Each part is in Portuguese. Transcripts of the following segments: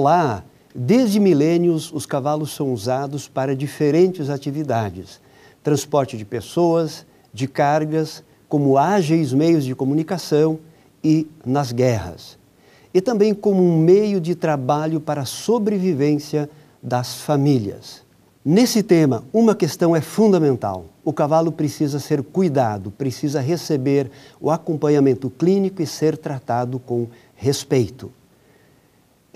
Olá! Desde milênios, os cavalos são usados para diferentes atividades. Transporte de pessoas, de cargas, como ágeis meios de comunicação e nas guerras. E também como um meio de trabalho para a sobrevivência das famílias. Nesse tema, uma questão é fundamental. O cavalo precisa ser cuidado, precisa receber o acompanhamento clínico e ser tratado com respeito.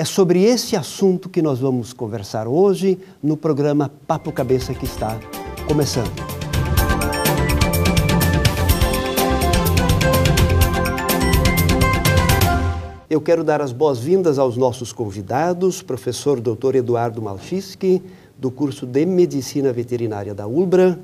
É sobre esse assunto que nós vamos conversar hoje no programa Papo Cabeça que está começando. Eu quero dar as boas-vindas aos nossos convidados, professor Dr. Eduardo Malchiski, do curso de Medicina Veterinária da ULBRA,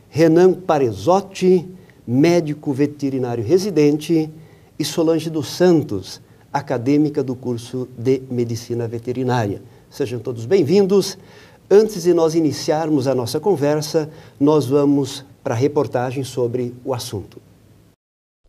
Renan Parezotti, médico veterinário residente, e Solange dos Santos, acadêmica do curso de Medicina Veterinária. Sejam todos bem-vindos. Antes de nós iniciarmos a nossa conversa, nós vamos para a reportagem sobre o assunto.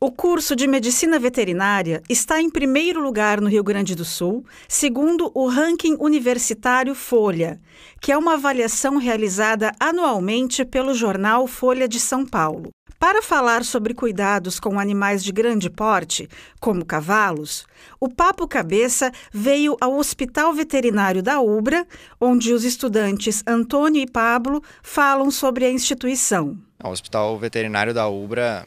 O curso de Medicina Veterinária está em primeiro lugar no Rio Grande do Sul, segundo o ranking universitário Folha, que é uma avaliação realizada anualmente pelo jornal Folha de São Paulo. Para falar sobre cuidados com animais de grande porte, como cavalos, o Papo Cabeça veio ao Hospital Veterinário da ULBRA, onde os estudantes Antônio e Pablo falam sobre a instituição. O Hospital Veterinário da ULBRA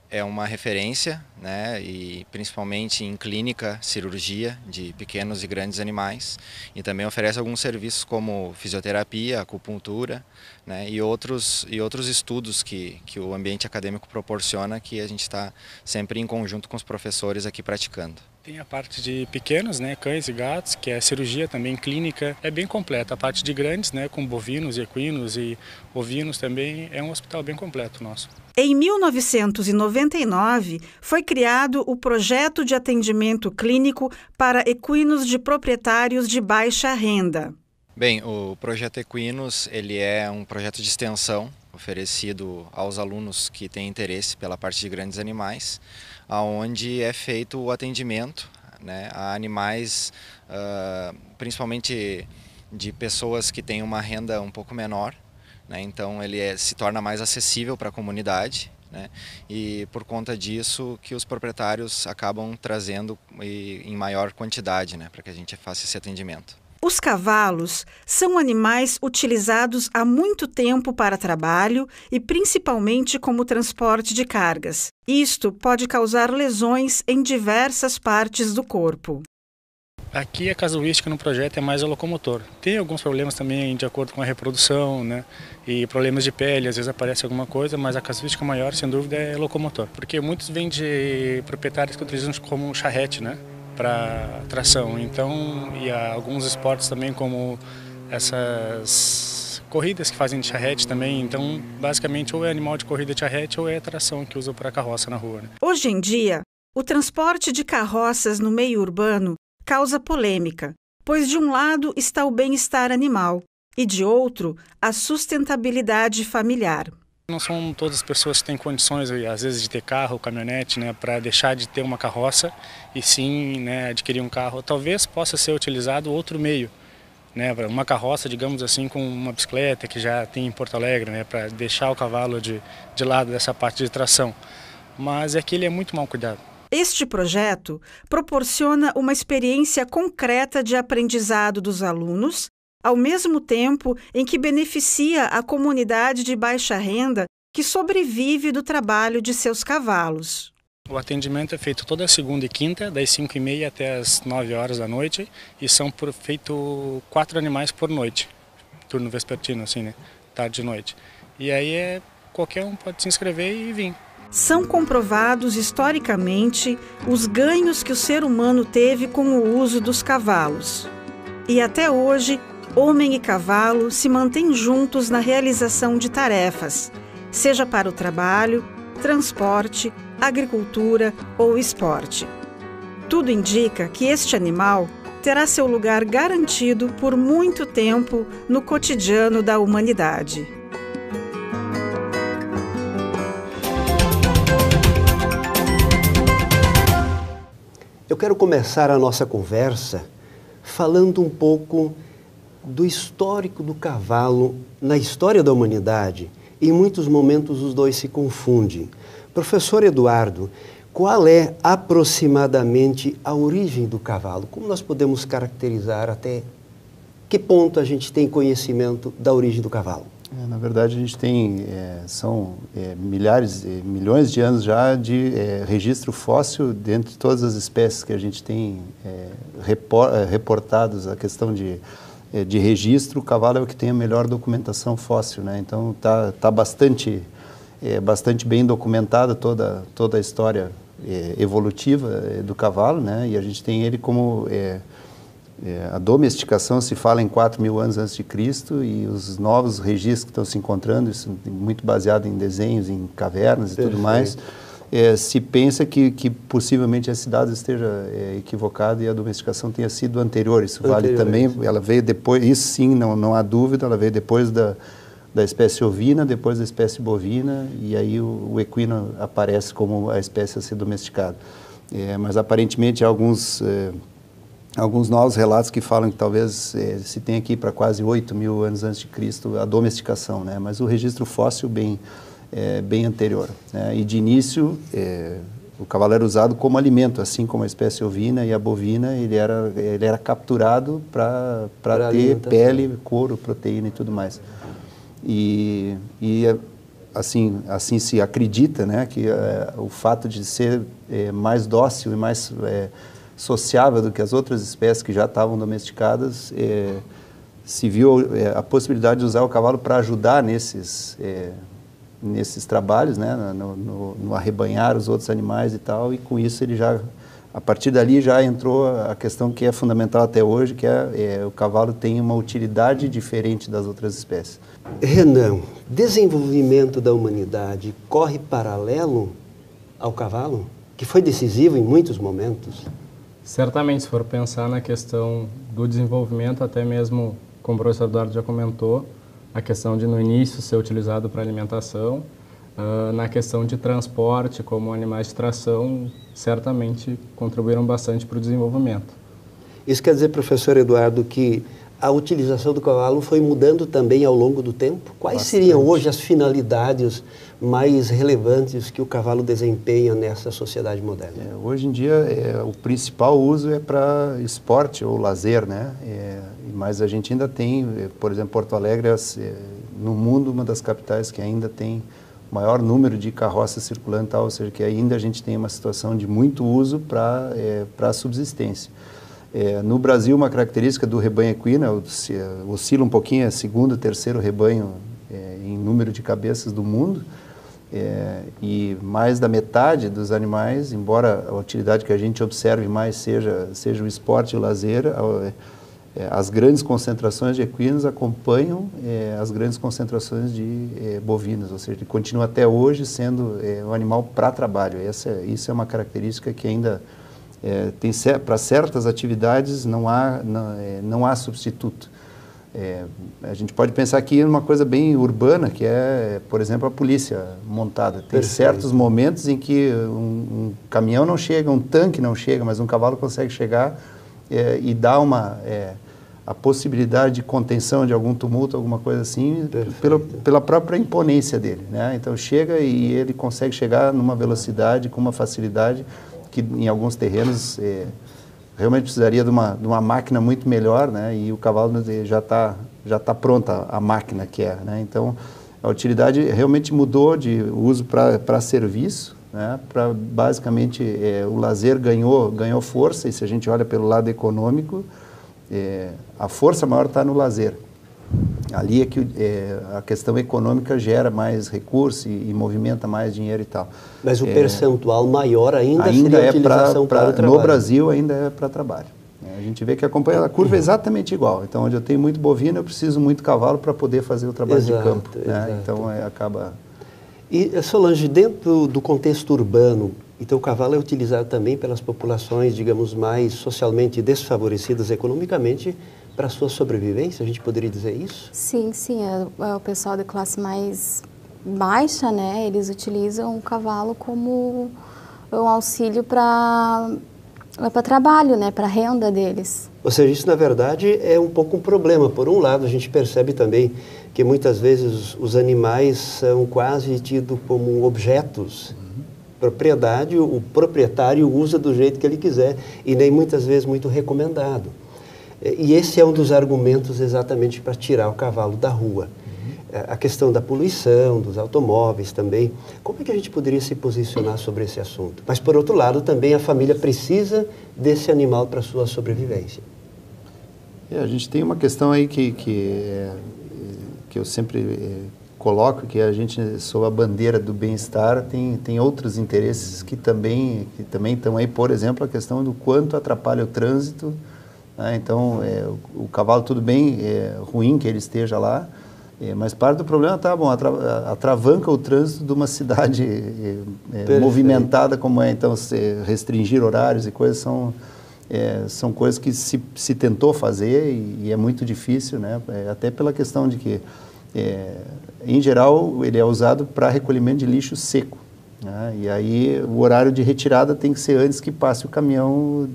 é uma referência, né, e principalmente em clínica, cirurgia de pequenos e grandes animais, e também oferece alguns serviços como fisioterapia, acupuntura, né, e outros estudos que o ambiente acadêmico proporciona, que a gente está sempre em conjunto com os professores aqui praticando. Tem a parte de pequenos, né, cães e gatos, que é cirurgia também clínica, é bem completa. A parte de grandes, né, com bovinos, equinos e ovinos também, é um hospital bem completo nosso. Em 1999, foi criado o Projeto de Atendimento Clínico para Equinos de Proprietários de Baixa Renda. Bem, o Projeto Equinos, ele é um projeto de extensão oferecido aos alunos que têm interesse pela parte de grandes animais, onde é feito o atendimento, né, a animais, principalmente de pessoas que têm uma renda um pouco menor, né, então ele se torna mais acessível para a comunidade, né, e por conta disso que os proprietários acabam trazendo em maior quantidade, né, para que a gente faça esse atendimento. Os cavalos são animais utilizados há muito tempo para trabalho e principalmente como transporte de cargas. Isto pode causar lesões em diversas partes do corpo. Aqui a casuística no projeto é mais o locomotor. Tem alguns problemas também de acordo com a reprodução, né, e problemas de pele, às vezes aparece alguma coisa, mas a casuística maior, sem dúvida, é locomotor. Porque muitos vêm de proprietários que utilizam como charrete, né, para tração. Então, e há alguns esportes também, como essas corridas que fazem de charrete também. Então, basicamente, ou é animal de corrida de charrete ou é tração que usa para carroça na rua, né? Hoje em dia, o transporte de carroças no meio urbano causa polêmica, pois de um lado está o bem-estar animal e de outro, a sustentabilidade familiar. Não são todas as pessoas que têm condições, às vezes, de ter carro, caminhonete, né, para deixar de ter uma carroça e sim, né, adquirir um carro. Talvez possa ser utilizado outro meio, né, uma carroça, digamos assim, com uma bicicleta que já tem em Porto Alegre, né, para deixar o cavalo de lado dessa parte de tração. Mas é que ele é muito mal cuidado. Este projeto proporciona uma experiência concreta de aprendizado dos alunos, ao mesmo tempo em que beneficia a comunidade de baixa renda que sobrevive do trabalho de seus cavalos. O atendimento é feito toda segunda e quinta, das 5h30 até as 9 horas da noite, e são feito 4 animais por noite, turno vespertino, assim, né, tarde e noite. E aí qualquer um pode se inscrever e vir. São comprovados historicamente os ganhos que o ser humano teve com o uso dos cavalos. E até hoje, homem e cavalo se mantêm juntos na realização de tarefas, seja para o trabalho, transporte, agricultura ou esporte. Tudo indica que este animal terá seu lugar garantido por muito tempo no cotidiano da humanidade. Eu quero começar a nossa conversa falando um pouco do histórico do cavalo na história da humanidade. Em muitos momentos os dois se confundem. Professor Eduardo, qual é aproximadamente a origem do cavalo? Como nós podemos caracterizar, até que ponto a gente tem conhecimento da origem do cavalo? Na verdade, a gente tem, milhares, milhões de anos já de registro fóssil dentre todas as espécies que a gente tem reportados. A questão de registro, o cavalo é o que tem a melhor documentação fóssil, né? Então, tá bastante bem documentada toda a história evolutiva do cavalo, né? E a gente tem ele como... a domesticação se fala em 4.000 anos antes de Cristo, e os novos registros que estão se encontrando, isso muito baseado em desenhos, em cavernas e tudo mais, se pensa que possivelmente esse dado esteja equivocado e a domesticação tenha sido anterior. Isso vale também, ela veio depois, isso sim, não há dúvida, ela veio depois da espécie ovina, depois da espécie bovina, e aí o equino aparece como a espécie a ser domesticada. Mas aparentemente há alguns novos relatos que falam que talvez se tenha aqui para quase 8.000 anos antes de Cristo a domesticação, né? Mas o registro fóssil bem anterior, né? E de início o cavalo era usado como alimento, assim como a espécie ovina e a bovina, ele era capturado para ter pele, couro, proteína e tudo mais. E assim se acredita, né, que o fato de ser mais dócil e mais sociável do que as outras espécies que já estavam domesticadas, se viu a possibilidade de usar o cavalo para ajudar nesses trabalhos, né, no arrebanhar os outros animais e tal, e com isso ele a partir dali já entrou a questão que é fundamental até hoje, que o cavalo tem uma utilidade diferente das outras espécies. Renan, desenvolvimento da humanidade corre paralelo ao cavalo, que foi decisivo em muitos momentos? Certamente, se for pensar na questão do desenvolvimento, até mesmo, como o professor Eduardo já comentou, a questão de no início ser utilizado para alimentação, na questão de transporte, como animais de tração, certamente contribuíram bastante para o desenvolvimento. Isso quer dizer, professor Eduardo, que a utilização do cavalo foi mudando também ao longo do tempo? Quais seriam hoje as finalidades mais relevantes que o cavalo desempenha nessa sociedade moderna? Hoje em dia, o principal uso é para esporte ou lazer, né? Mas a gente ainda tem, por exemplo, Porto Alegre no mundo, uma das capitais que ainda tem maior número de carroças circulando, tal, ou seja, que ainda a gente tem uma situação de muito uso para a subsistência. No Brasil, uma característica do rebanho equino oscila um pouquinho, é segundo, terceiro rebanho em número de cabeças do mundo, e mais da metade dos animais, embora a utilidade que a gente observe mais seja o esporte e o lazer, as grandes concentrações de equinos acompanham as grandes concentrações de bovinos, ou seja, ele continua até hoje sendo um animal para trabalho. Isso é uma característica que ainda para certas atividades não há substituto. A gente pode pensar aqui em uma coisa bem urbana, que por exemplo, a polícia montada. Tem certos momentos em que um caminhão não chega, um tanque não chega, mas um cavalo consegue chegar e dar a possibilidade de contenção de algum tumulto, alguma coisa assim, pela própria imponência dele, né? Então chega e ele consegue chegar numa velocidade, com uma facilidade que em alguns terrenos realmente precisaria de uma máquina muito melhor, né? E o cavalo já tá pronta a máquina que né? Então a utilidade realmente mudou de uso para serviço, né? Para basicamente o lazer ganhou força, e se a gente olha pelo lado econômico, a força maior está no lazer. Ali é que a questão econômica gera mais recursos e movimenta mais dinheiro e tal. Mas o percentual maior ainda seria a utilização para o trabalho. No Brasil ainda é para trabalho. A gente vê que a curva é exatamente igual. Então, onde eu tenho muito bovino, eu preciso muito cavalo para poder fazer o trabalho de campo, né? Então, acaba... E, Solange, dentro do contexto urbano, então o cavalo é utilizado também pelas populações, digamos, mais socialmente desfavorecidas economicamente, para a sua sobrevivência, a gente poderia dizer isso? Sim, o pessoal de classe mais baixa, né, eles utilizam o cavalo como um auxílio para para trabalho, né, para a renda deles. Ou seja, isso na verdade é um pouco um problema. Por um lado, a gente percebe também que muitas vezes os animais são quase tidos como objetos, propriedade, o proprietário usa do jeito que ele quiser e nem muitas vezes muito recomendado. E esse é um dos argumentos exatamente para tirar o cavalo da rua. A questão da poluição, dos automóveis também. Como é que a gente poderia se posicionar sobre esse assunto? Mas, por outro lado, também a família precisa desse animal para a sua sobrevivência. A gente tem uma questão aí que eu sempre coloco, que a gente, sob a bandeira do bem-estar, tem outros interesses que também estão aí, por exemplo, a questão do quanto atrapalha o trânsito. Né? Então, o cavalo, tudo bem, é ruim que ele esteja lá, mas parte do problema atravanca o trânsito de uma cidade movimentada como é. Então, restringir horários e coisas são coisas que se tentou fazer e é muito difícil, né? Até pela questão de que, em geral, ele é usado para recolhimento de lixo seco. Né? E aí o horário de retirada tem que ser antes que passe o caminhão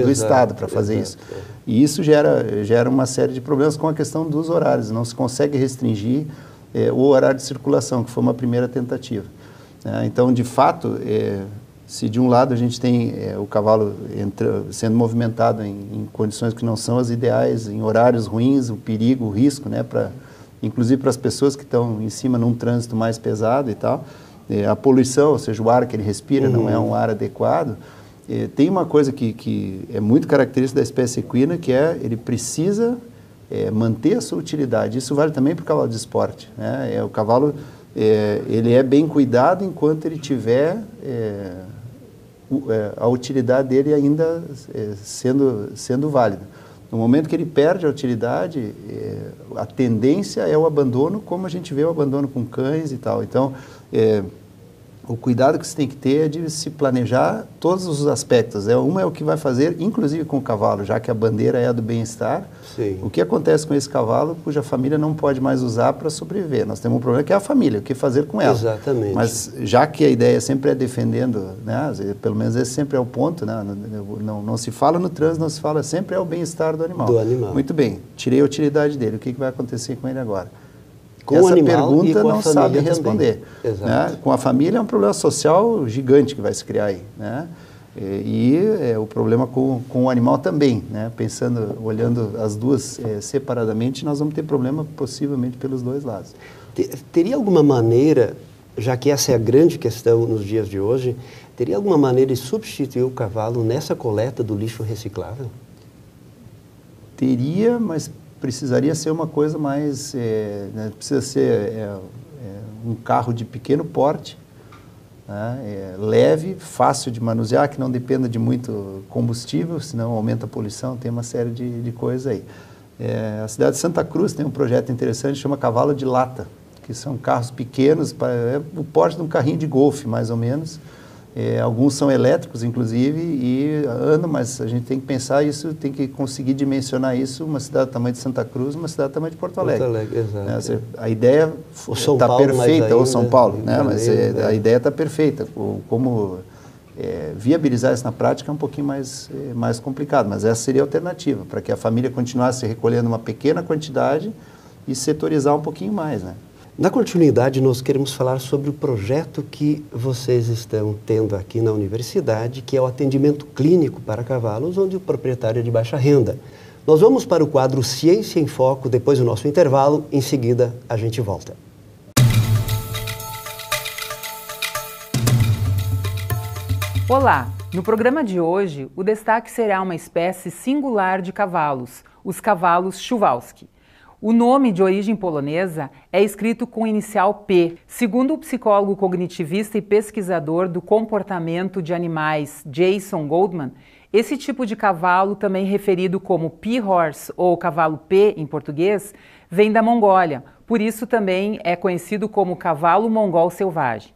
do Estado para fazer isso. E isso gera uma série de problemas com a questão dos horários. Não se consegue restringir o horário de circulação, que foi uma primeira tentativa. Então, de fato, se de um lado a gente tem o cavalo sendo movimentado em condições que não são as ideais, em horários ruins, o perigo, o risco, né, inclusive para as pessoas que estão em cima num trânsito mais pesado e tal, a poluição, ou seja, o ar que ele respira não é um ar adequado. Tem uma coisa que é muito característica da espécie equina, que ele precisa manter a sua utilidade. Isso vale também para o cavalo de esporte. Né? O cavalo ele é bem cuidado enquanto ele tiver a utilidade dele ainda sendo válida. No momento que ele perde a utilidade, a tendência é o abandono, como a gente vê o abandono com cães e tal. Então, o cuidado que você tem que ter é de se planejar todos os aspectos. Uma é o que vai fazer, inclusive com o cavalo, já que a bandeira é a do bem-estar. O que acontece com esse cavalo cuja família não pode mais usar para sobreviver? Nós temos um problema que é a família, o que fazer com ela. Exatamente. Mas já que a ideia sempre é defendendo, né, pelo menos esse sempre é o ponto, né, não se fala no trânsito, não se fala, sempre é o bem-estar do animal. Muito bem, tirei a utilidade dele, o que vai acontecer com ele agora? Essa pergunta não sabe responder. Né? Com a família é um problema social gigante que vai se criar aí. Né? E o problema com o animal também. Né? Olhando as duas separadamente, nós vamos ter problema possivelmente pelos dois lados. Teria alguma maneira, já que essa é a grande questão nos dias de hoje, teria alguma maneira de substituir o cavalo nessa coleta do lixo reciclável? Teria, mas precisaria ser uma coisa mais, precisa ser um carro de pequeno porte, né, leve, fácil de manusear, que não dependa de muito combustível, senão aumenta a poluição, tem uma série de coisas aí. A cidade de Santa Cruz tem um projeto interessante, chama Cavalo de Lata, que são carros pequenos, o porte de um carrinho de golfe, mais ou menos. Alguns são elétricos, inclusive, e andam, mas a gente tem que pensar isso, tem que conseguir dimensionar isso, uma cidade do tamanho de Santa Cruz, uma cidade do tamanho de Porto Alegre. Exato. A ideia está perfeita, ou São Paulo, né? Mas a ideia está perfeita. Como viabilizar isso na prática é um pouquinho mais complicado, mas essa seria a alternativa, para que a família continuasse recolhendo uma pequena quantidade e setorizar um pouquinho mais, né? Na continuidade, nós queremos falar sobre o projeto que vocês estão tendo aqui na universidade, que é o atendimento clínico para cavalos, onde o proprietário é de baixa renda. Nós vamos para o quadro Ciência em Foco, depois do nosso intervalo, em seguida a gente volta. Olá! No programa de hoje, o destaque será uma espécie singular de cavalos, os cavalos Przewalski. O nome, de origem polonesa, é escrito com o inicial P. Segundo o psicólogo cognitivista e pesquisador do comportamento de animais Jason Goldman, esse tipo de cavalo, também referido como P-Horse ou cavalo P em português, vem da Mongólia, por isso também é conhecido como cavalo mongol selvagem.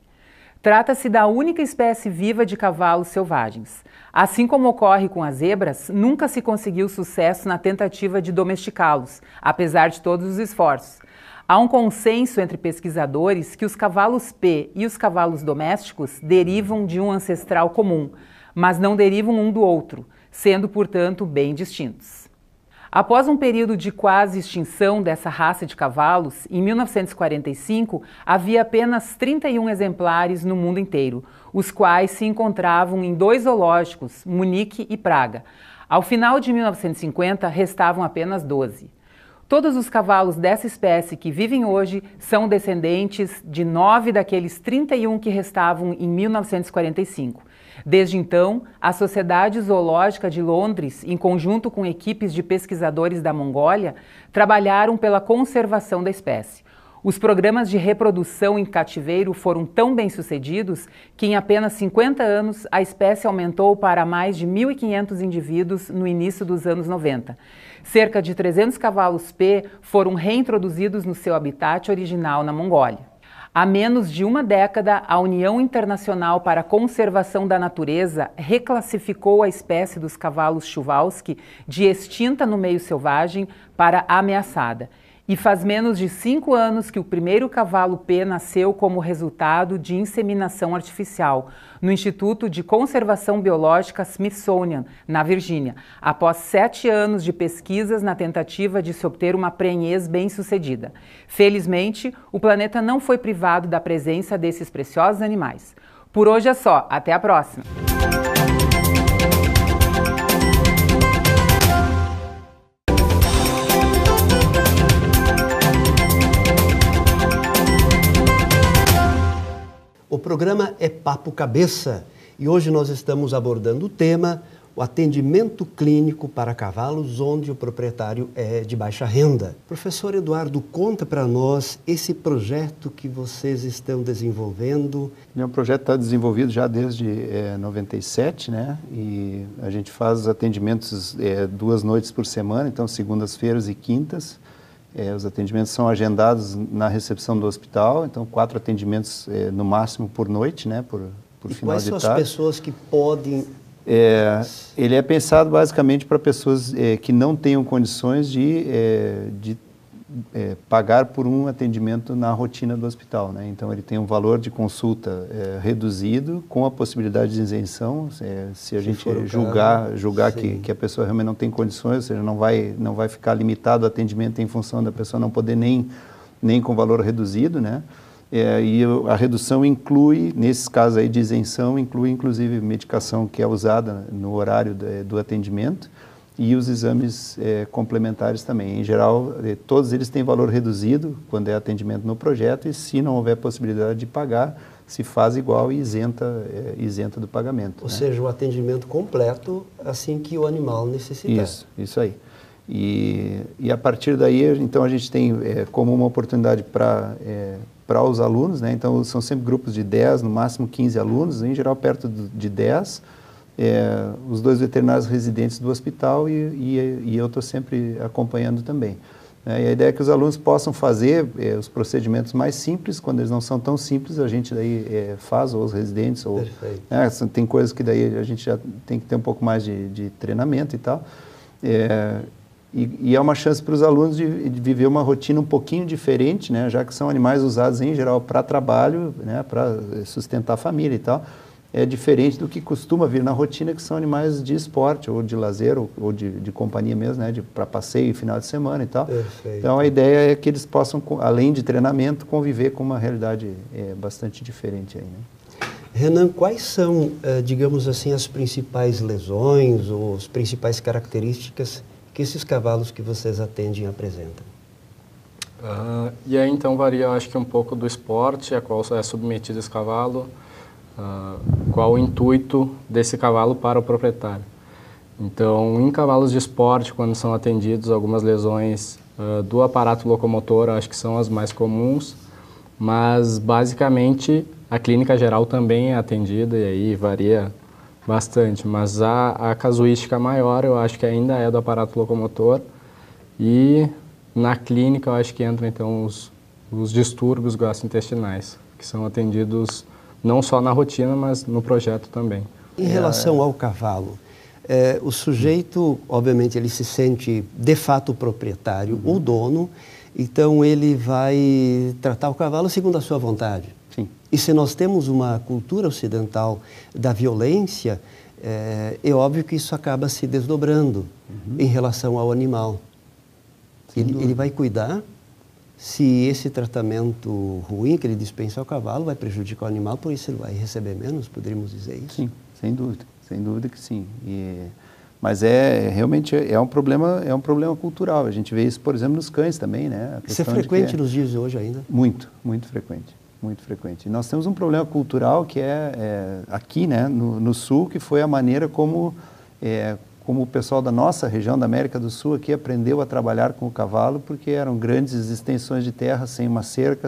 Trata-se da única espécie viva de cavalos selvagens. Assim como ocorre com as zebras, nunca se conseguiu sucesso na tentativa de domesticá-los, apesar de todos os esforços. Há um consenso entre pesquisadores que os cavalos P e os cavalos domésticos derivam de um ancestral comum, mas não derivam um do outro, sendo, portanto, bem distintos. Após um período de quase extinção dessa raça de cavalos, em 1945 havia apenas 31 exemplares no mundo inteiro, os quais se encontravam em 2 zoológicos, Munique e Praga. Ao final de 1950, restavam apenas 12. Todos os cavalos dessa espécie que vivem hoje são descendentes de 9 daqueles 31 que restavam em 1945. Desde então, a Sociedade Zoológica de Londres, em conjunto com equipes de pesquisadores da Mongólia, trabalharam pela conservação da espécie. Os programas de reprodução em cativeiro foram tão bem-sucedidos que em apenas 50 anos a espécie aumentou para mais de 1.500 indivíduos no início dos anos 90. Cerca de 300 cavalos P foram reintroduzidos no seu habitat original na Mongólia. Há menos de uma década, a União Internacional para a Conservação da Natureza reclassificou a espécie dos cavalos Przewalski de extinta no meio selvagem para ameaçada. E faz menos de 5 anos que o primeiro cavalo P nasceu como resultado de inseminação artificial no Instituto de Conservação Biológica Smithsonian, na Virgínia, após 7 anos de pesquisas na tentativa de se obter uma prenhez bem-sucedida. Felizmente, o planeta não foi privado da presença desses preciosos animais. Por hoje é só. Até a próxima! O programa é Papo Cabeça e hoje nós estamos abordando o tema o atendimento clínico para cavalos onde o proprietário é de baixa renda. Professor Eduardo, conta para nós esse projeto que vocês estão desenvolvendo. O projeto está desenvolvido já desde 97, né? E a gente faz atendimentos 2 noites por semana, então segundas-feiras e quintas. Os atendimentos são agendados na recepção do hospital, então 4 atendimentos no máximo por noite, né? Por final de tarde. Quais são as pessoas que podem... Ele é pensado basicamente para pessoas que não tenham condições de pagar por um atendimento na rotina do hospital, né? Então ele tem um valor de consulta reduzido com a possibilidade de isenção, se a gente julgar que a pessoa realmente não tem condições, ou seja, não vai ficar limitado o atendimento em função da pessoa não poder nem com valor reduzido, né? E a redução inclui, nesses casos aí de isenção, inclui inclusive medicação que é usada no horário do atendimento e os exames complementares também. Em geral, todos eles têm valor reduzido quando é atendimento no projeto e se não houver possibilidade de pagar, se faz igual e isenta do pagamento. Ou seja, o atendimento completo assim que o animal necessitar. Isso aí. E a partir daí, então, a gente tem como uma oportunidade para os alunos, né? Então são sempre grupos de 10, no máximo 15 alunos, em geral perto de 10, os 2 veterinários residentes do hospital e eu estou sempre acompanhando também. E a ideia é que os alunos possam fazer os procedimentos mais simples, quando eles não são tão simples, a gente daí faz, ou os residentes, ou tem coisas que daí a gente já tem que ter um pouco mais de treinamento e tal. E é uma chance para os alunos de viver uma rotina um pouquinho diferente, né? Já que são animais usados em geral para trabalho, né? Para sustentar a família e tal. É diferente do que costuma vir na rotina, que são animais de esporte, ou de lazer, ou de companhia mesmo, né? Para passeio, final de semana e tal. Perfeito. Então a ideia é que eles possam, além de treinamento, conviver com uma realidade bastante diferente aí, né? Renan, quais são, digamos assim, as principais lesões ou as principais características que esses cavalos que vocês atendem apresentam? E aí então varia, acho que um pouco do esporte a qual é submetido esse cavalo, qual o intuito desse cavalo para o proprietário. Então, em cavalos de esporte, quando são atendidos, algumas lesões do aparato locomotor, acho que são as mais comuns, mas basicamente a clínica geral também é atendida e aí varia bastante, mas a casuística maior eu acho que ainda é do aparato locomotor e na clínica eu acho que entram então os distúrbios gastrointestinais, que são atendidos não só na rotina, mas no projeto também. Em relação ao cavalo, o sujeito, obviamente, ele se sente de fato o proprietário, o dono, então ele vai tratar o cavalo segundo a sua vontade. Sim. E se nós temos uma cultura ocidental da violência, É óbvio que isso acaba se desdobrando em relação ao animal. Ele vai cuidar. Se esse tratamento ruim que ele dispensa ao cavalo vai prejudicar o animal, por isso ele vai receber menos, poderíamos dizer isso? Sim, sem dúvida que sim. Mas realmente é um problema cultural. A gente vê isso, por exemplo, nos cães também, né? Isso é frequente nos dias de hoje ainda? Muito frequente. E nós temos um problema cultural que aqui, né, no Sul, que foi a maneira como o pessoal da nossa região, da América do Sul, aqui aprendeu a trabalhar com o cavalo, porque eram grandes extensões de terra, sem uma cerca,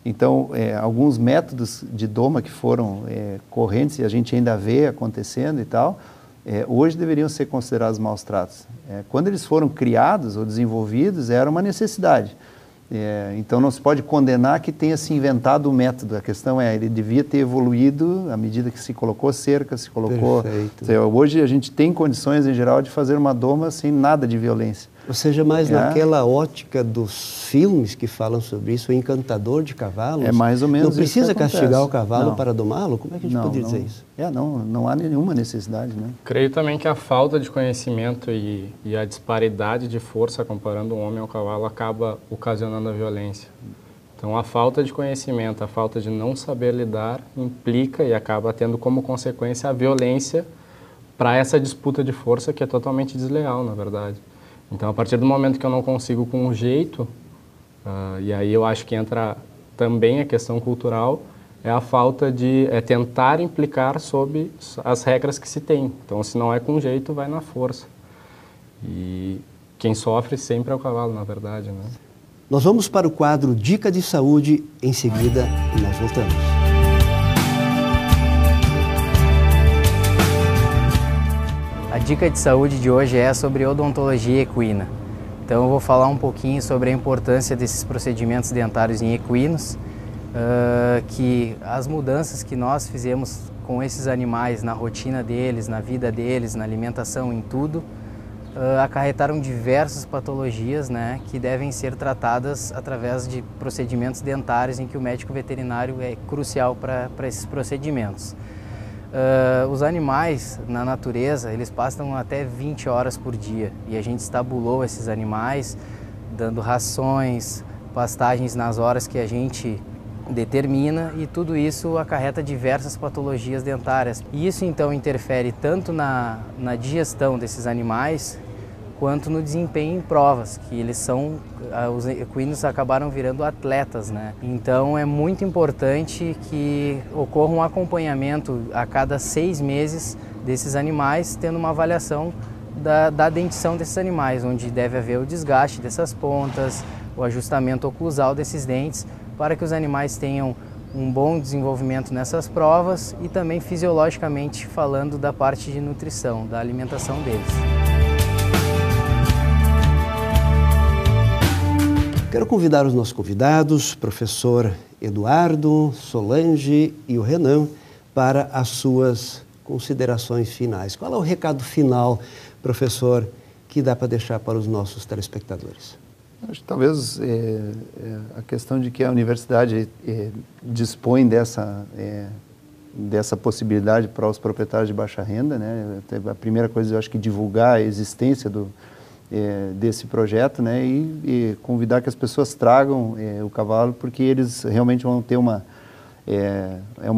Então, alguns métodos de doma que foram correntes, e a gente ainda vê acontecendo e tal, hoje deveriam ser considerados maus tratos. Quando eles foram criados ou desenvolvidos, era uma necessidade. Então, não se pode condenar que tenha se inventado o método. A questão ele devia ter evoluído à medida que se colocou cerca, se colocou... Hoje a gente tem condições, em geral, de fazer uma doma sem nada de violência. Ou seja, mais naquela ótica dos filmes que falam sobre isso, o encantador de cavalos. É mais ou menos. Não precisa castigar o cavalo para domá-lo? Como é que a gente poderia dizer isso? Não há nenhuma necessidade, né? Creio também que a falta de conhecimento e a disparidade de força comparando o homem ao cavalo acaba ocasionando a violência. Então, a falta de conhecimento, a falta de não saber lidar implica e acaba tendo como consequência a violência para essa disputa de força que é totalmente desleal, na verdade. Então, a partir do momento que eu não consigo com um jeito, e aí eu acho que entra também a questão cultural, é a falta de tentar implicar sob as regras que se tem. Então, se não é com jeito, vai na força. E quem sofre sempre é o cavalo, na verdade, né? Nós vamos para o quadro Dica de Saúde, em seguida nós voltamos. A dica de saúde de hoje é sobre odontologia equina. Então eu vou falar um pouquinho sobre a importância desses procedimentos dentários em equinos, que as mudanças que nós fizemos com esses animais na rotina deles, na vida deles, na alimentação, em tudo, acarretaram diversas patologias, né, que devem ser tratadas através de procedimentos dentários em que o médico veterinário é crucial para esses procedimentos. Os animais na natureza, eles passam até 20 horas por dia e a gente estabulou esses animais dando rações, pastagens nas horas que a gente determina e tudo isso acarreta diversas patologias dentárias. E isso então interfere tanto na digestão desses animais quanto no desempenho em provas, que os equinos acabaram virando atletas, né? Então é muito importante que ocorra um acompanhamento a cada 6 meses desses animais, tendo uma avaliação da dentição desses animais, onde deve haver o desgaste dessas pontas, o ajustamento oclusal desses dentes, para que os animais tenham um bom desenvolvimento nessas provas e também fisiologicamente falando da parte de nutrição, da alimentação deles. Quero convidar os nossos convidados, professor Eduardo, Solange e o Renan, para as suas considerações finais. Qual é o recado final, professor, que dá para deixar para os nossos telespectadores? Acho que talvez a questão de que a universidade dispõe dessa possibilidade para os proprietários de baixa renda, né? A primeira coisa, eu acho que divulgar a existência desse projeto, né? E convidar que as pessoas tragam o cavalo, porque eles realmente vão ter uma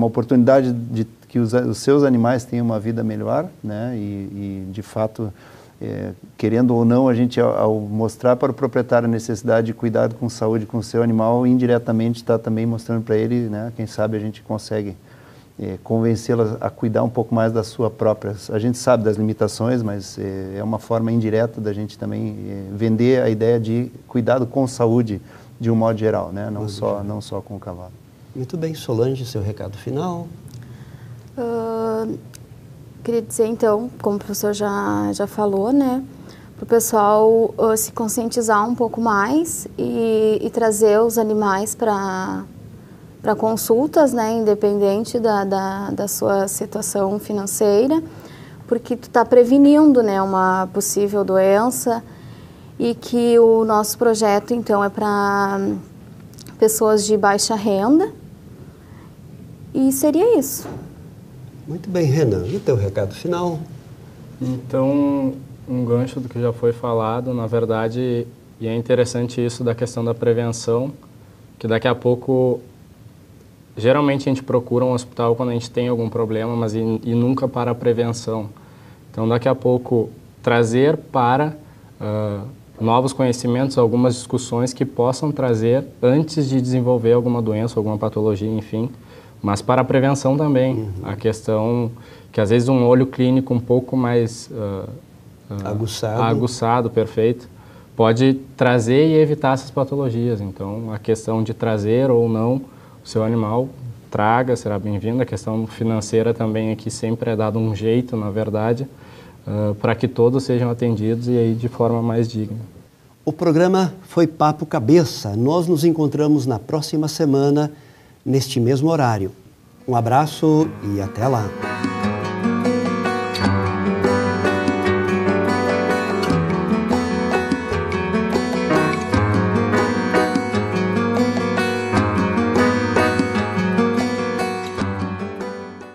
oportunidade de que os seus animais tenham uma vida melhor, né? E de fato, querendo ou não, a gente, ao mostrar para o proprietário a necessidade de cuidado com saúde com o seu animal, indiretamente está também mostrando para ele, né? Quem sabe a gente consegue convencê-la a cuidar um pouco mais da sua própria. A gente sabe das limitações, mas é uma forma indireta da gente também vender a ideia de cuidado com saúde de um modo geral, né? Não só com o cavalo. Muito bem, Solange, seu recado final. Queria dizer, então, como o professor já falou, né, para o pessoal se conscientizar um pouco mais e trazer os animais para consultas, né, independente da sua situação financeira, porque tu está prevenindo, né, uma possível doença e que o nosso projeto, então, é para pessoas de baixa renda e seria isso. Muito bem, Renan. E o teu recado final? Então, um gancho do que já foi falado, na verdade, e é interessante isso da questão da prevenção, que daqui a pouco, geralmente a gente procura um hospital quando a gente tem algum problema, mas e nunca para a prevenção. Então, daqui a pouco, trazer para novos conhecimentos, algumas discussões que possam trazer antes de desenvolver alguma doença, alguma patologia, enfim, mas para a prevenção também. A questão que às vezes um olho clínico um pouco mais aguçado, perfeito, pode trazer e evitar essas patologias. Então, a questão de trazer ou não o seu animal, traga, será bem-vinda. A questão financeira também aqui sempre é dado um jeito, na verdade, para que todos sejam atendidos e aí de forma mais digna. O programa foi Papo Cabeça. Nós nos encontramos na próxima semana, neste mesmo horário. Um abraço e até lá.